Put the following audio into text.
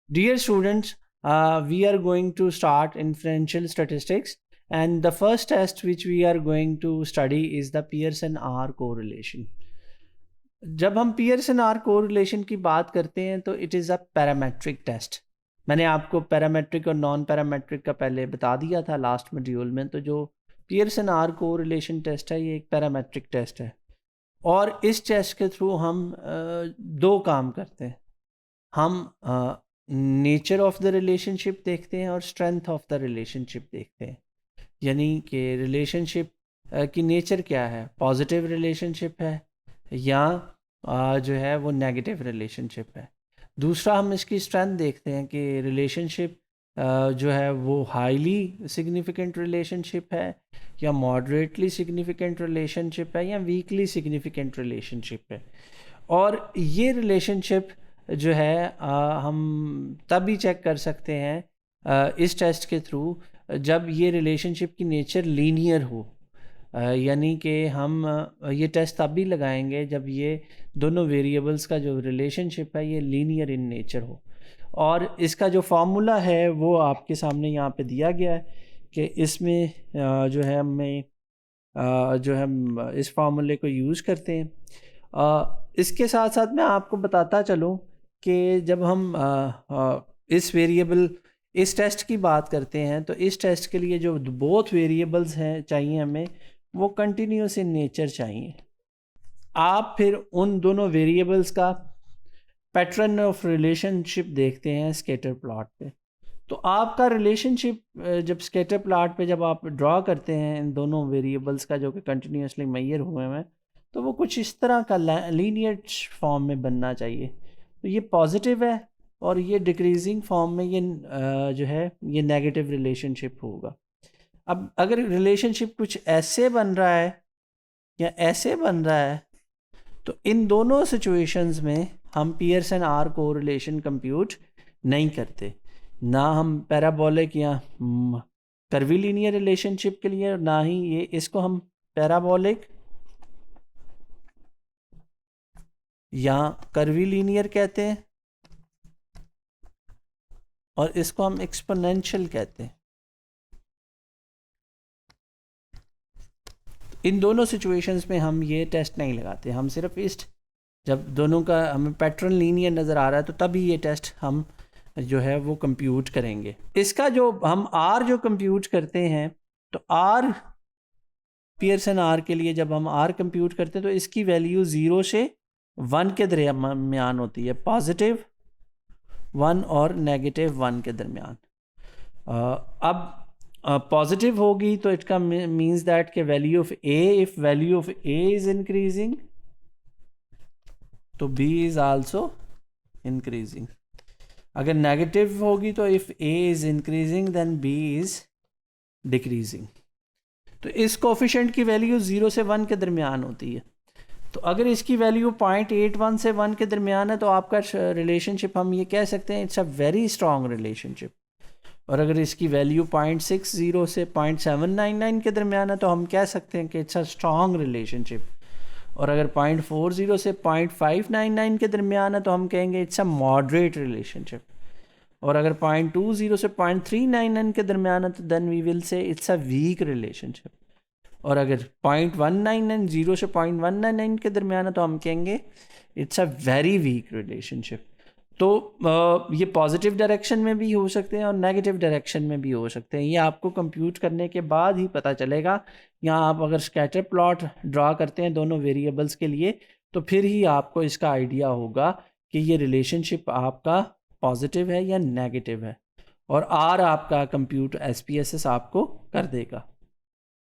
Dear students, we are going to start inferential statistics, and the first test which we are going to study is the Pearson R correlation. जब हम Pearson are correlation की बात करते हैं तो it is a parametric test. मैंने आपको parametric और नॉन पैरामेट्रिक का पहले बता दिया था लास्ट मॉड्यूल में. तो जो पियर्सन आर कोरिलेशन टेस्ट है ये एक पैरामेट्रिक टेस्ट है, और इस टेस्ट के थ्रू हम दो काम करते हैं. हम नेचर ऑफ द रिलेशनशिप देखते हैं और स्ट्रेंथ ऑफ द रिलेशनशिप देखते हैं. यानी कि रिलेशनशिप की नेचर क्या है, पॉजिटिव रिलेशनशिप है या जो है वो नेगेटिव रिलेशनशिप है. दूसरा हम इसकी स्ट्रेंथ देखते हैं कि रिलेशनशिप जो है वो हाईली सिग्निफिकेंट रिलेशनशिप है या मॉडरेटली सिग्निफिकेंट रिलेशनशिप है या वीकली सिग्निफिकेंट रिलेशनशिप है. और ये रिलेशनशिप जो है हम तभी चेक कर सकते हैं इस टेस्ट के थ्रू जब ये रिलेशनशिप की नेचर लीनियर हो. यानी कि हम ये टेस्ट तब भी लगाएंगे जब ये दोनों वेरिएबल्स का जो रिलेशनशिप है ये लीनियर इन नेचर हो. और इसका जो फार्मूला है वो आपके सामने यहाँ पे दिया गया है कि इसमें जो है हमें जो हम इस फार्मूले को यूज़ करते हैं. इसके साथ साथ मैं आपको बताता चलूँ कि जब हम इस वेरिएबल इस टेस्ट की बात करते हैं तो इस टेस्ट के लिए जो बोथ वेरिएबल्स हैं चाहिए हमें वो कंटिन्यूस इन नेचर चाहिए. आप फिर उन दोनों वेरिएबल्स का पैटर्न ऑफ रिलेशनशिप देखते हैं स्कैटर प्लॉट पे. तो आपका रिलेशनशिप जब स्कैटर प्लॉट पे जब आप ड्रॉ करते हैं इन दोनों वेरिएबल्स का जो कि कंटिन्यूसली मेजर हुए हैं तो वो कुछ इस तरह का लीनियर फॉर्म में बनना चाहिए. तो ये पॉजिटिव है और ये डिक्रीजिंग फॉर्म में ये जो है ये नेगेटिव रिलेशनशिप होगा. अब अगर रिलेशनशिप कुछ ऐसे बन रहा है या ऐसे बन रहा है तो इन दोनों सिचुएशंस में हम पियर्सन आर कोरिलेशन कंप्यूट नहीं करते. ना हम पैराबोलिक या कर्वीलिनियर रिलेशनशिप के लिए, ना ही ये इसको हम पैराबोलिक या कर्वीलिनियर कहते हैं और इसको हम एक्सपोनेंशियल कहते हैं. इन दोनों सिचुएशंस में हम ये टेस्ट नहीं लगाते. हम सिर्फ इस जब दोनों का हमें पैटर्न लीनियर नज़र आ रहा है तो तभी ये टेस्ट हम जो है वो कंप्यूट करेंगे. इसका जो हम आर जो कंप्यूट करते हैं तो आर पियर्सन आर के लिए जब हम आर कंप्यूट करते हैं तो इसकी वैल्यू 0 से 1 के दरमियान होती है, पॉजिटिव 1 और नेगेटिव 1 के दरमियान. अब पॉजिटिव होगी तो इट का मीन्स दैट के value of A, if value of A is increasing तो बी इज आल्सो इंक्रीजिंग. अगर नेगेटिव होगी तो if A is increasing then B is decreasing. तो इस कोफिशिएंट की वैल्यू 0 से 1 के दरमियान होती है. तो अगर इसकी वैल्यू 0.81 से 1 के दरमियान है तो आपका रिलेशनशिप हम ये कह सकते हैं it's a very strong relationship. और अगर इसकी वैल्यू 0.60 से 0.799 के दरमियान है तो हम कह सकते हैं कि इट्स अ स्ट्रॉन्ग रिलेशनशिप. और अगर 0.40 से 0.599 के दरमियान है तो हम कहेंगे इट्स अ मॉडरेट रिलेशनशिप. और अगर 0.20 से 0.399 के दरमियान है तो then we will say it's a weak relationship. और अगर 0.199 से 0.199 के दरमियान है तो हम कहेंगे it's a very weak relationship. तो ये पॉजिटिव डायरेक्शन में भी हो सकते हैं और नेगेटिव डायरेक्शन में भी हो सकते हैं. ये आपको कंप्यूट करने के बाद ही पता चलेगा. यहाँ आप अगर स्कैटर प्लॉट ड्रा करते हैं दोनों वेरिएबल्स के लिए तो फिर ही आपको इसका आइडिया होगा कि ये रिलेशनशिप आपका पॉजिटिव है या नेगेटिव है. और आर आपका कंप्यूट SPSS आपको कर देगा.